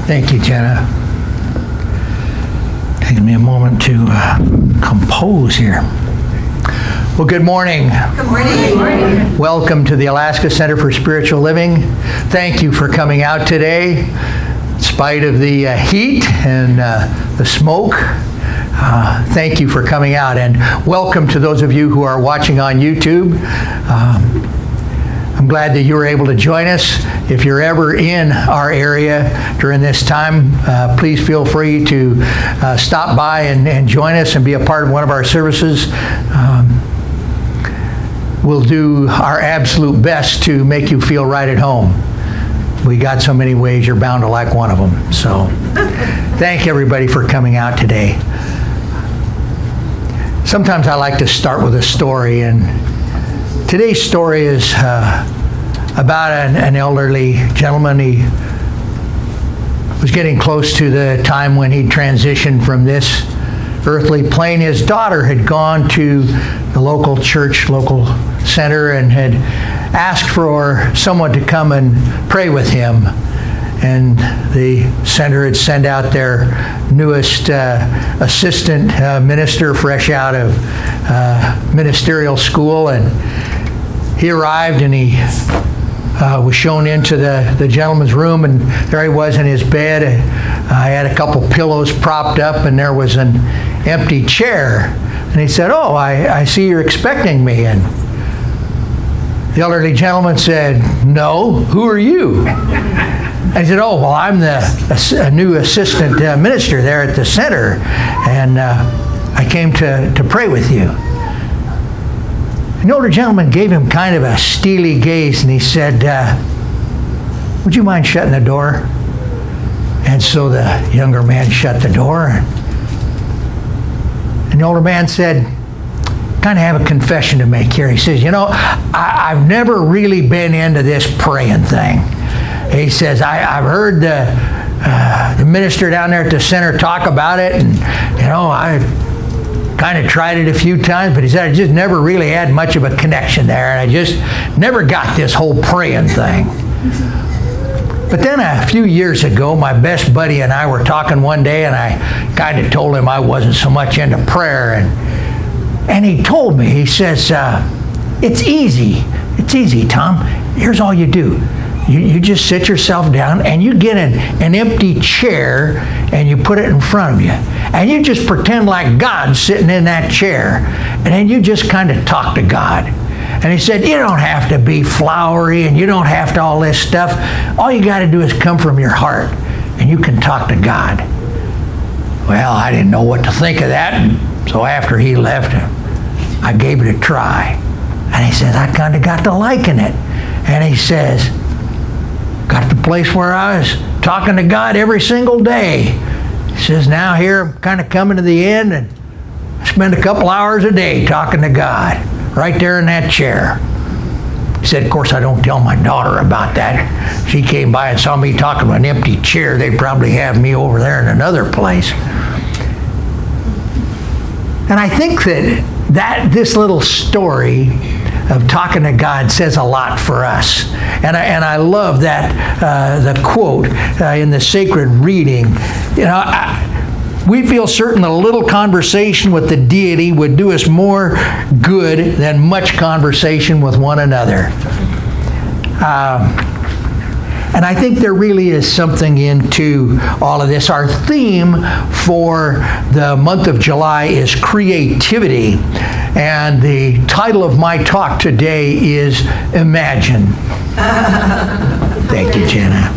Thank you, Jenna. Taking me a moment to compose here. Well, good morning. Good morning. Good morning. Welcome to the Alaska Center for Spiritual Living. Thank you for coming out today. In spite of the heat and the smoke, thank you for coming out. And welcome to those of you who are watching on YouTube. I'm glad that you were able to join us. If you're ever in our area during this time, please feel free to stop by and join us and be a part of one of our services. We'll do our absolute best to make you feel right at home. We got so many ways, you're bound to like one of them. So thank everybody for coming out today. Sometimes I like to start with a story, and today's story is about an elderly gentleman. He was getting close to the time when he transitioned from this earthly plane. His daughter had gone to the local church, local center, and had asked for someone to come and pray with him. And the center had sent out their newest assistant minister fresh out of ministerial school, and he arrived and he was shown into the gentleman's room, and there he was in his bed. I had a couple pillows propped up, and there was an empty chair. And he said, "Oh, I see you're expecting me." And the elderly gentleman said, "No, who are you?" And he said, "Oh, well, I'm the new assistant minister there at the center, and I came to pray with you." And the older gentleman gave him kind of a steely gaze, and he said, "Would you mind shutting the door?" And so the younger man shut the door, and the older man said, "Kind of have a confession to make here." He says, I've never really been into this praying thing." He says, I've heard the minister down there at the center talk about it, and I kind of tried it a few times, but he said I just never really had much of a connection there, and I just never got this whole praying thing. But then a few years ago, my best buddy and I were talking one day, and I kind of told him I wasn't so much into prayer, and he told me, he says, it's easy, Tom. Here's all you do. You just sit yourself down and you get an empty chair and you put it in front of you. And you just pretend like God's sitting in that chair. And then you just kind of talk to God. And he said, you don't have to be flowery and you don't have to all this stuff. All you got to do is come from your heart and you can talk to God. Well, I didn't know what to think of that. And so after he left, I gave it a try. And he says, I kind of got to liking it. And he says, got to the place where I was talking to God every single day. He says, now here I'm kind of coming to the end, and I spend a couple hours a day talking to God right there in that chair. He said, of course, I don't tell my daughter about that. She came by and saw me talking to an empty chair. They'd probably have me over there in another place. And I think that this little story of talking to God says a lot for us. And I love that, the quote in the sacred reading. We feel certain that a little conversation with the deity would do us more good than much conversation with one another. And I think there really is something into all of this. Our theme for the month of July is creativity. And the title of my talk today is Imagine. Thank you, Jenna.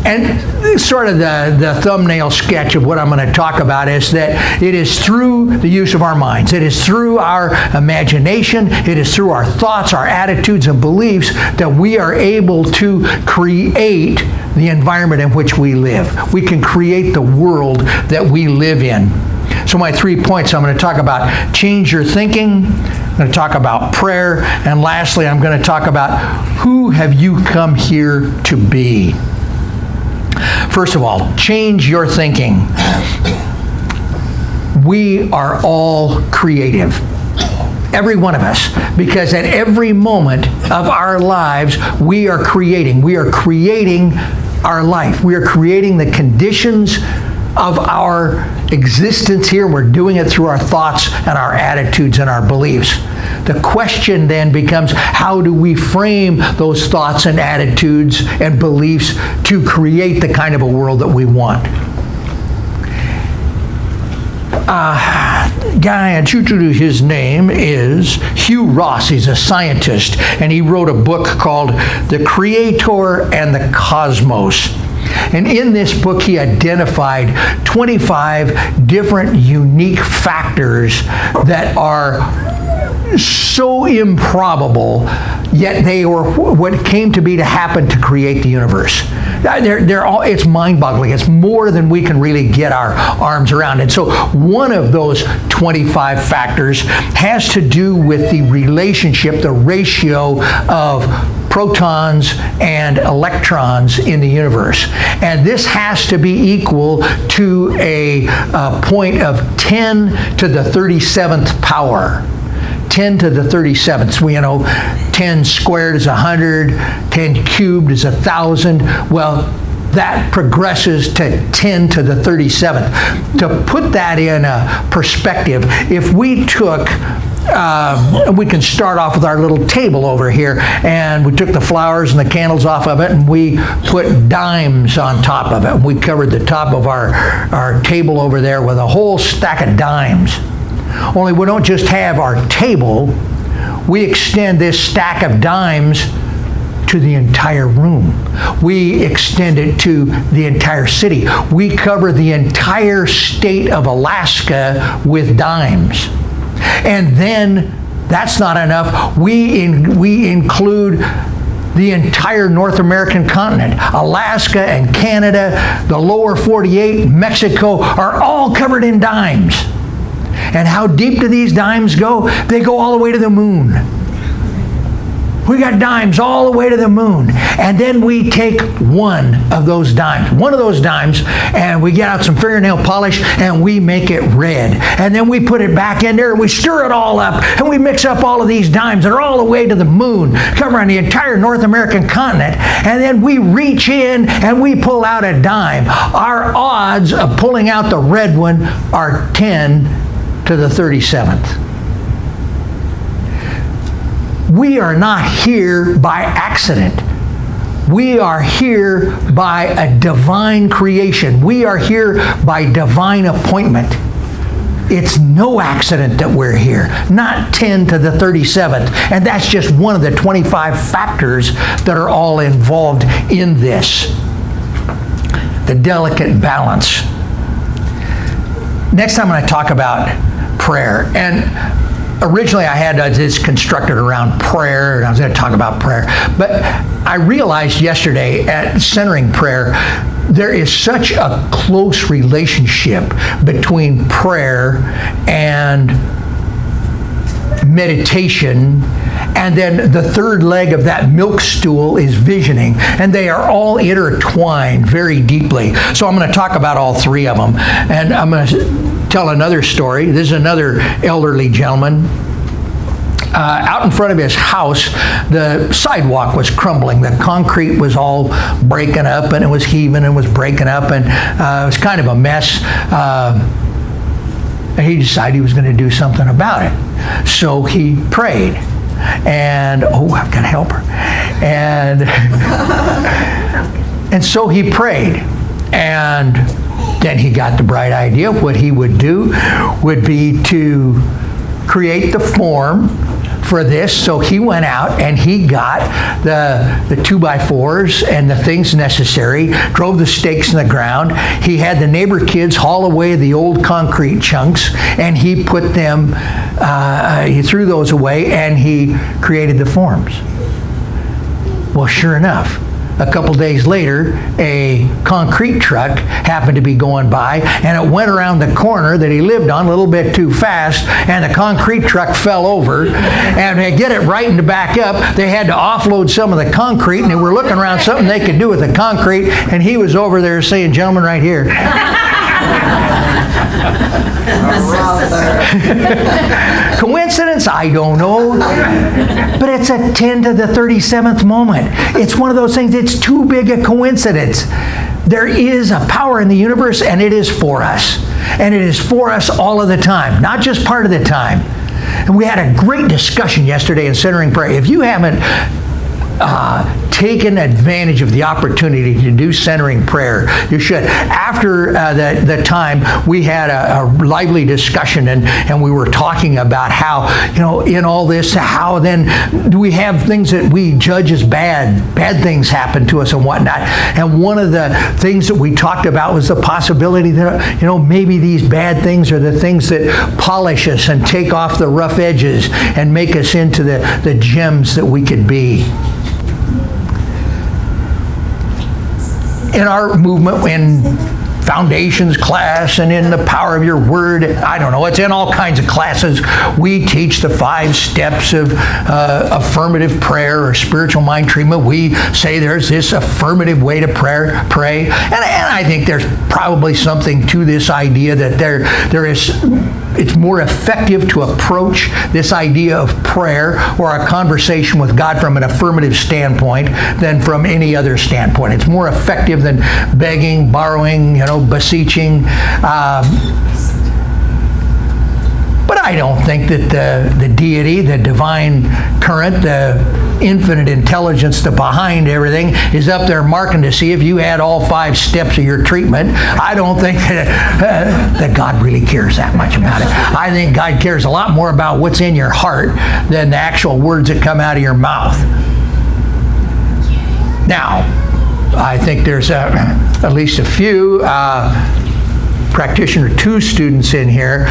And sort of the thumbnail sketch of what I'm going to talk about is that it is through the use of our minds. It is through our imagination. It is through our thoughts, our attitudes, and beliefs that we are able to create the environment in which we live. We can create the world that we live in. So my 3 points, I'm going to talk about change your thinking, I'm going to talk about prayer, and lastly, I'm going to talk about who have you come here to be. First of all, change your thinking. We are all creative. Every one of us. Because at every moment of our lives, we are creating. We are creating our life. We are creating the conditions of our existence here. We're doing it through our thoughts and our attitudes and our beliefs. The question then becomes, how do we frame those thoughts and attitudes and beliefs to create the kind of a world that we want? His name is Hugh Ross. He's a scientist, and he wrote a book called The Creator and the Cosmos. And in this book, he identified 25 different unique factors that are so improbable, yet they were what came to be to happen to create the universe. It's mind-boggling. It's more than we can really get our arms around. And so one of those 25 factors has to do with the relationship, the ratio of protons and electrons in the universe. And this has to be equal to a point of 10 to the 37th power. 10 to the 37th. We know 10 squared is 100, 10 cubed is 1,000. Well, that progresses to 10 to the 37th. To put that in a perspective, if we took we can start off with our little table over here, and we took the flowers and the candles off of it, and we put dimes on top of it. We covered the top of our table over there with a whole stack of dimes. Only we don't just have our table, we extend this stack of dimes to the entire room. We extend it to the entire city. We cover the entire state of Alaska with dimes. And then, that's not enough. We include the entire North American continent. Alaska and Canada, the lower 48, Mexico, are all covered in dimes. And how deep do these dimes go? They go all the way to the moon. We got dimes all the way to the moon. And then we take one of those dimes, and we get out some fingernail polish and we make it red. And then we put it back in there and we stir it all up and we mix up all of these dimes that are all the way to the moon, covering the entire North American continent. And then we reach in and we pull out a dime. Our odds of pulling out the red one are 10 to the 37th. We are not here by accident. We are here by a divine creation. We are here by divine appointment. It's no accident that we're here, not 10 to the 37th. And that's just one of the 25 factors that are all involved in this. The delicate balance. Next time I'm going to talk about prayer. And originally I had this constructed around prayer, and I was going to talk about prayer. But I realized yesterday at centering prayer, there is such a close relationship between prayer and meditation, and then the third leg of that milk stool is visioning, and they are all intertwined very deeply. So I'm going to talk about all three of them, and I'm going to tell another story. This is another elderly gentleman. Out in front of his house, the sidewalk was crumbling. The concrete was all breaking up, and it was heaving and was breaking up, and it was kind of a mess. And he decided he was going to do something about it. So he prayed. And, I've got to help her. And so he prayed. And then he got the bright idea. What he would do would be to create the form for this. So he went out and he got the 2x4s and the things necessary, drove the stakes in the ground. He had the neighbor kids haul away the old concrete chunks, and he put them, he threw those away, and he created the forms. Well, sure enough, a couple days later, a concrete truck happened to be going by, and it went around the corner that he lived on a little bit too fast, and the concrete truck fell over. And to get it rightened back up, they had to offload some of the concrete, and they were looking around something they could do with the concrete, and he was over there saying, "Gentlemen, right here." Coincidence? I don't know. But it's a 10 to the 37th moment. It's one of those things, it's too big a coincidence. There is a power in the universe, and it is for us. And it is for us all of the time, not just part of the time. And we had a great discussion yesterday in Centering Prayer. If you haven't taken advantage of the opportunity to do centering prayer, you should. After the time, we had a lively discussion, and we were talking about how, in all this, how then do we have things that we judge as bad things happen to us and whatnot. And one of the things that we talked about was the possibility that, maybe these bad things are the things that polish us and take off the rough edges and make us into the gems that we could be. In our movement, in foundations class and in the power of your word, I don't know, it's in all kinds of classes. We teach the 5 steps of affirmative prayer or spiritual mind treatment. We say there's this affirmative way to pray. And I think there's probably something to this idea that there is, it's more effective to approach this idea of prayer or a conversation with God from an affirmative standpoint than from any other standpoint. It's more effective than begging, borrowing, beseeching. But I don't think that the deity, the divine current, the infinite intelligence that's behind everything is up there marking to see if you had all 5 steps of your treatment. I don't think that God really cares that much about it. I think God cares a lot more about what's in your heart than the actual words that come out of your mouth. Now, I think there's at least a few practitioner 2 students in here.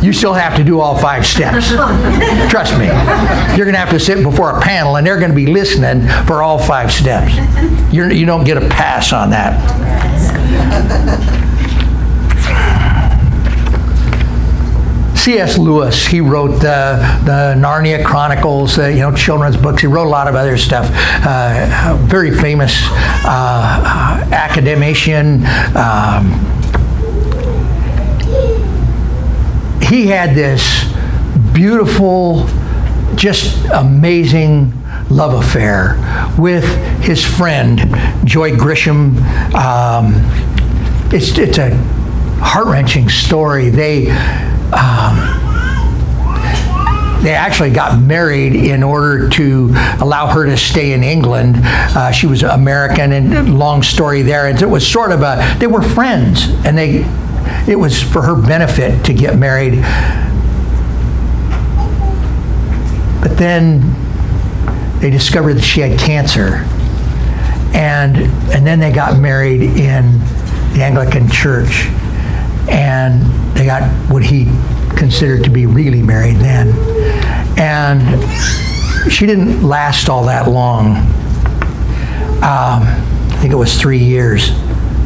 You still have to do all 5 steps. Trust me. You're going to have to sit before a panel, and they're going to be listening for all 5 steps. You don't get a pass on that. C.S. Lewis, he wrote the Narnia Chronicles, children's books. He wrote a lot of other stuff. Very famous academician. He had this beautiful, just amazing love affair with his friend, Joy Grisham. It's a heart-wrenching story. They actually got married in order to allow her to stay in England. She was American, and long story there. And it was sort of they were friends, and it was for her benefit to get married. But then they discovered that she had cancer, and then they got married in the Anglican Church, and they got what he considered to be really married then. And she didn't last all that long. I think it was 3 years.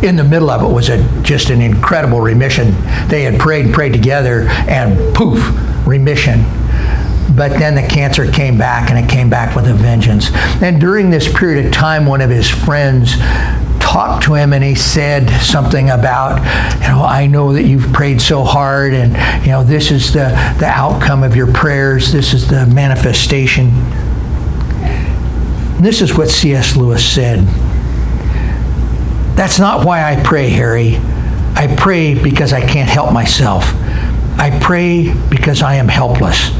In the middle of it was just an incredible remission. They had prayed together, and poof, remission. But then the cancer came back, and it came back with a vengeance. And during this period of time, one of his friends talked to him, and he said something about, I know that you've prayed so hard, and this is the outcome of your prayers. This is the manifestation. And this is what C.S. Lewis said. That's not why I pray, Harry. I pray because I can't help myself. I pray because I am helpless.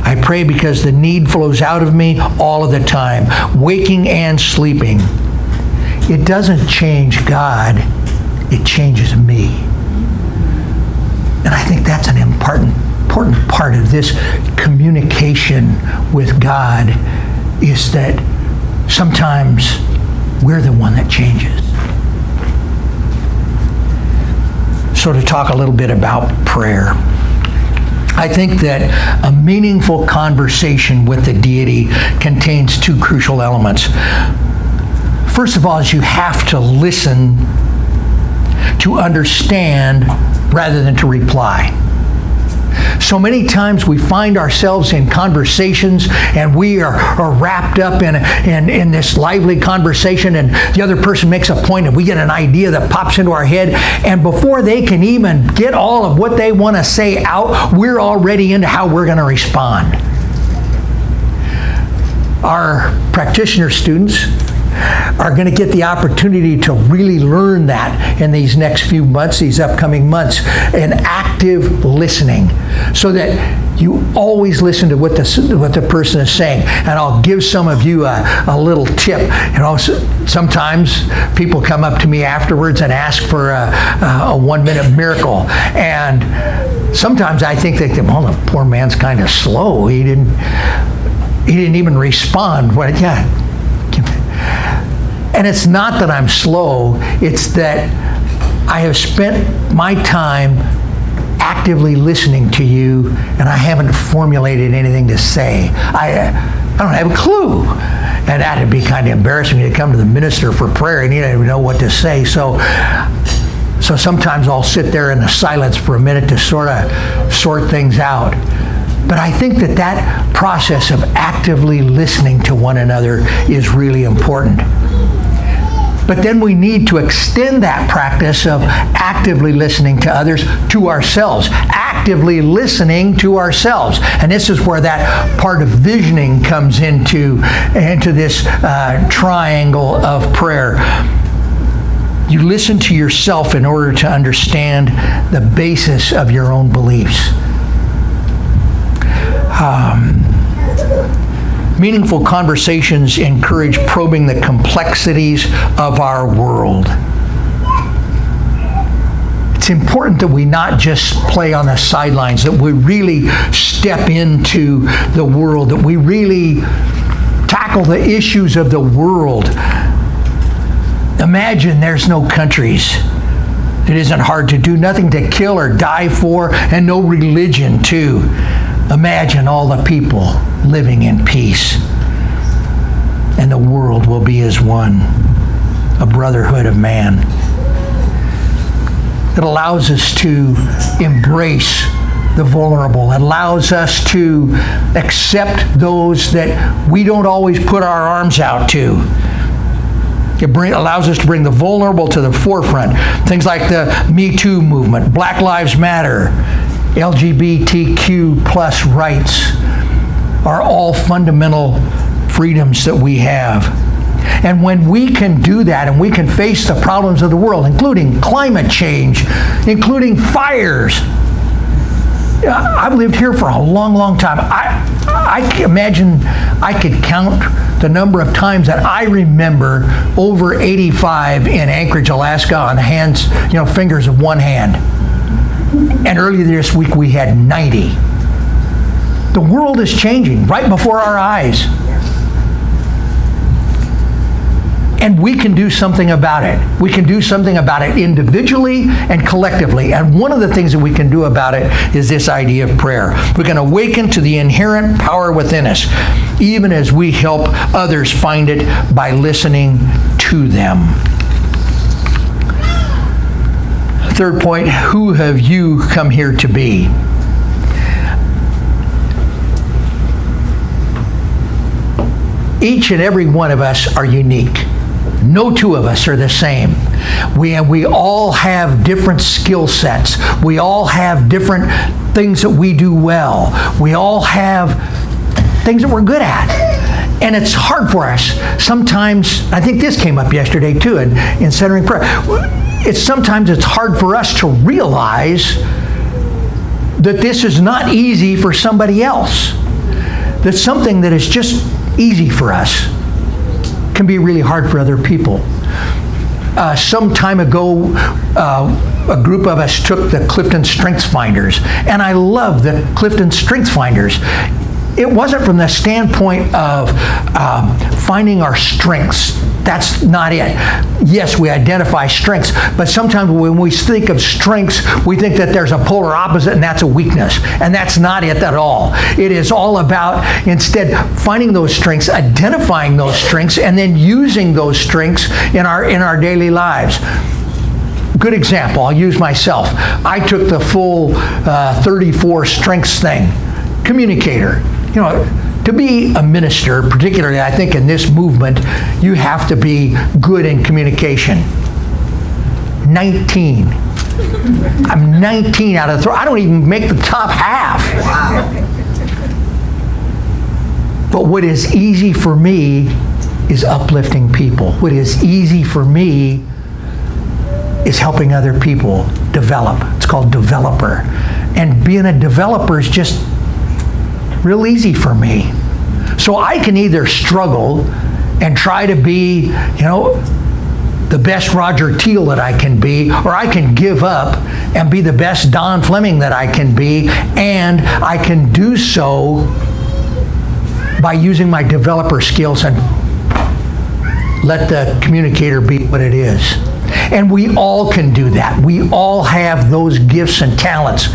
I pray because the need flows out of me all of the time, waking and sleeping. It doesn't change God, it changes me. And I think that's an important part of this communication with God, is that sometimes we're the one that changes. So to talk a little bit about prayer, I think that a meaningful conversation with the deity contains 2 crucial elements. First of all, is you have to listen to understand rather than to reply. So many times we find ourselves in conversations and we are wrapped up in this lively conversation, and the other person makes a point and we get an idea that pops into our head, and before they can even get all of what they want to say out, we're already into how we're going to respond. Our practitioner students are going to get the opportunity to really learn that in these next few months, these upcoming months, in active listening, so that you always listen to what the person is saying. And I'll give some of you a little tip. Sometimes people come up to me afterwards and ask for a 1-minute miracle, and sometimes I think well, the poor man's kind of slow. He didn't even respond. And it's not that I'm slow, it's that I have spent my time actively listening to you, and I haven't formulated anything to say. I don't have a clue. And that'd be kind of embarrassing to come to the minister for prayer and he didn't even know what to say. So sometimes I'll sit there in the silence for a minute to sort of sort things out. But I think that process of actively listening to one another is really important. But then we need to extend that practice of actively listening to others to ourselves. Actively listening to ourselves. And this is where that part of visioning comes into this triangle of prayer. You listen to yourself in order to understand the basis of your own beliefs. Meaningful conversations encourage probing the complexities of our world. It's important that we not just play on the sidelines, that we really step into the world, that we really tackle the issues of the world. Imagine there's no countries. It isn't hard to do, nothing to kill or die for, and no religion too. Imagine all the people living in peace, and the world will be as one, a brotherhood of man. It allows us to embrace the vulnerable. It allows us to accept those that we don't always put our arms out to. It allows us to bring the vulnerable to the forefront. Things like the Me Too movement, Black Lives Matter, LGBTQ plus rights are all fundamental freedoms that we have. And when we can do that and we can face the problems of the world, including climate change, including fires. I've lived here for a long, long time. I imagine I could count the number of times that I remember over 85 in Anchorage, Alaska on the hands, fingers of one hand. And earlier this week we had 90. The world is changing right before our eyes. And we can do something about it. We can do something about it individually and collectively. And one of the things that we can do about it is this idea of prayer. We can awaken to the inherent power within us, even as we help others find it by listening to them. Third point, who have you come here to be? Each and every one of us are unique. No two of us are the same. We all have different skill sets. We all have different things that we do well. We all have things that we're good at. And it's hard for us. Sometimes, I think this came up yesterday too in centering prayer. Sometimes it's hard for us to realize that this is not easy for somebody else. That something that is just easy for us can be really hard for other people. Some time ago, a group of us took the Clifton Strengths Finders, and I love the Clifton Strengths Finders. It wasn't from the standpoint of finding our strengths. That's not it. Yes, we identify strengths, but sometimes when we think of strengths, we think that there's a polar opposite and that's a weakness. And that's not it at all. It is all about instead finding those strengths, identifying those strengths, and then using those strengths in our daily lives. good example, I'll use myself. I took the full 34 strengths thing. Communicator. You know, to be a minister, particularly I think in this movement, you have to be good in communication. 19. I'm 19 out of 30. I don't even make the top half. But what is easy for me is uplifting people. What is easy for me is helping other people develop. It's called developer. And being a developer is just real easy for me. So I can either struggle and try to be, you know, the best Roger Teal that I can be, or I can give up and be the best Don Fleming that I can be, and I can do so by using my developer skills and let the communicator be what it is. And we all can do that. We all have those gifts and talents.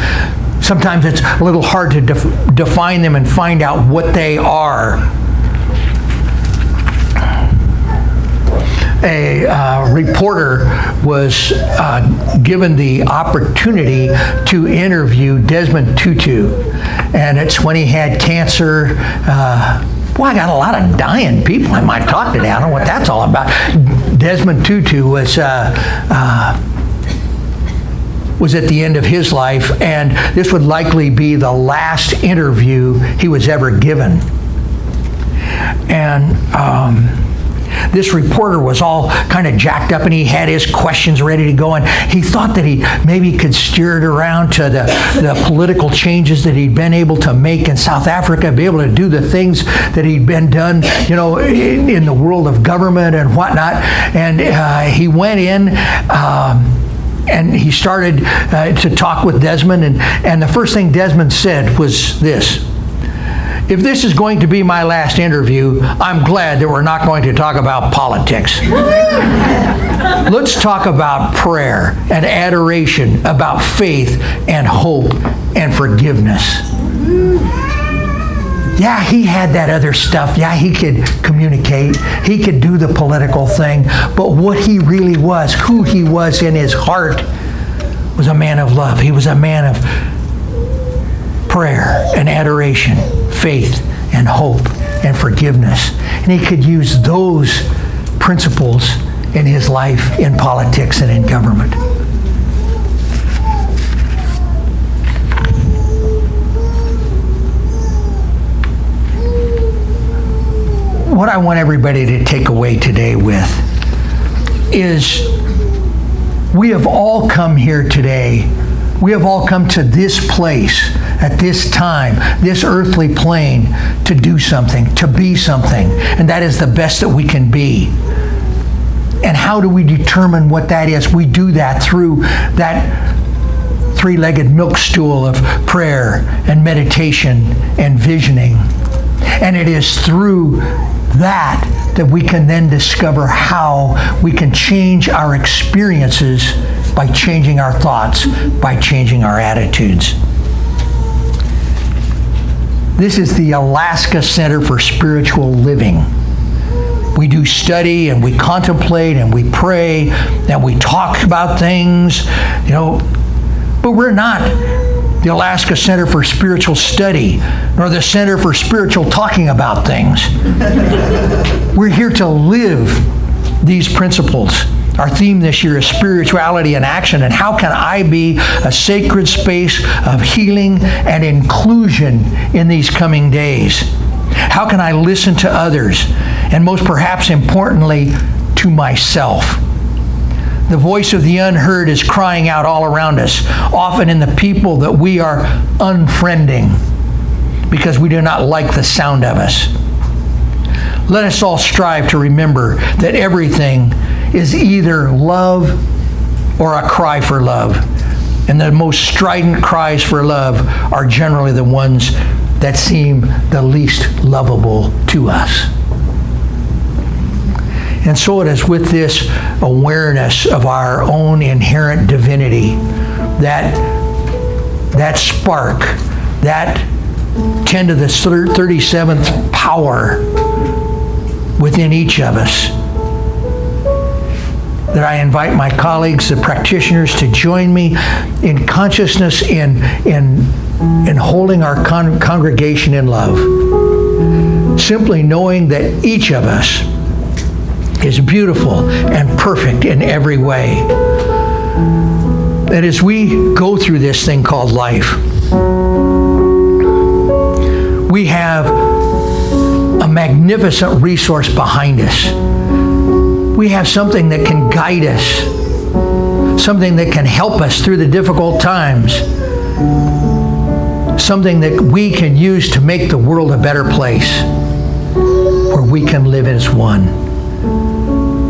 Sometimes it's a little hard to define them and find out what they are. A reporter was given the opportunity to interview Desmond Tutu, and it's when he had cancer. Boy, I got a lot of dying people I might talk today. I don't know what that's all about. Desmond Tutu was at the end of his life, and this would likely be the last interview he was ever given. And this reporter was all kind of jacked up, and he had his questions ready to go, and he thought that he maybe could steer it around to the political changes that he'd been able to make in South Africa, be able to do the things that he'd been done, you know, in the world of government and whatnot. And he went in and he started to talk with Desmond, and the first thing Desmond said was this: "If this is going to be my last interview, I'm glad that we're not going to talk about politics. Let's talk about prayer and adoration, about faith and hope and forgiveness." Yeah, he had that other stuff. Yeah, he could communicate. He could do the political thing. But what he really was, who he was in his heart, was a man of love. He was a man of prayer and adoration, faith and hope and forgiveness. And he could use those principles in his life, in politics, and in government. What I want everybody to take away today with is we have all come here today. We have all come to this place at this time, this earthly plane, to do something, to be something. And that is the best that we can be. And how do we determine what that is? We do that through that three-legged milk stool of prayer and meditation and visioning. And it is through that we can then discover how we can change our experiences by changing our thoughts, by changing our attitudes. This is the Alaska Center for Spiritual Living. We do study and we contemplate and we pray and we talk about things, you know, but we're not the Alaska Center for Spiritual Study, nor the Center for Spiritual Talking About Things. We're here to live these principles. Our theme this year is spirituality in action, and how can I be a sacred space of healing and inclusion in these coming days? How can I listen to others, and most perhaps importantly, to myself? The voice of the unheard is crying out all around us, often in the people that we are unfriending because we do not like the sound of us. Let us all strive to remember that everything is either love or a cry for love. And the most strident cries for love are generally the ones that seem the least lovable to us. And so it is with this awareness of our own inherent divinity, that spark, that 10 to the 37th power within each of us, that I invite my colleagues, the practitioners, to join me in consciousness in holding our congregation in love. Simply knowing that each of us is beautiful and perfect in every way. That as we go through this thing called life, we have a magnificent resource behind us. We have something that can guide us, something that can help us through the difficult times, something that we can use to make the world a better place, where we can live as one.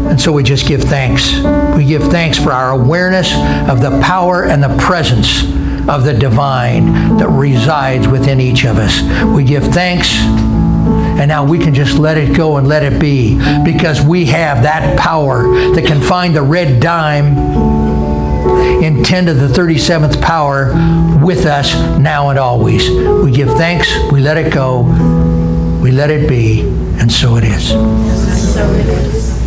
And so we just give thanks. We give thanks for our awareness of the power and the presence of the divine that resides within each of us. We give thanks, and now we can just let it go and let it be, because we have that power that can find the red dime in 10 to the 37th power with us now and always. We give thanks, we let it go, we let it be, and so it is. So it is.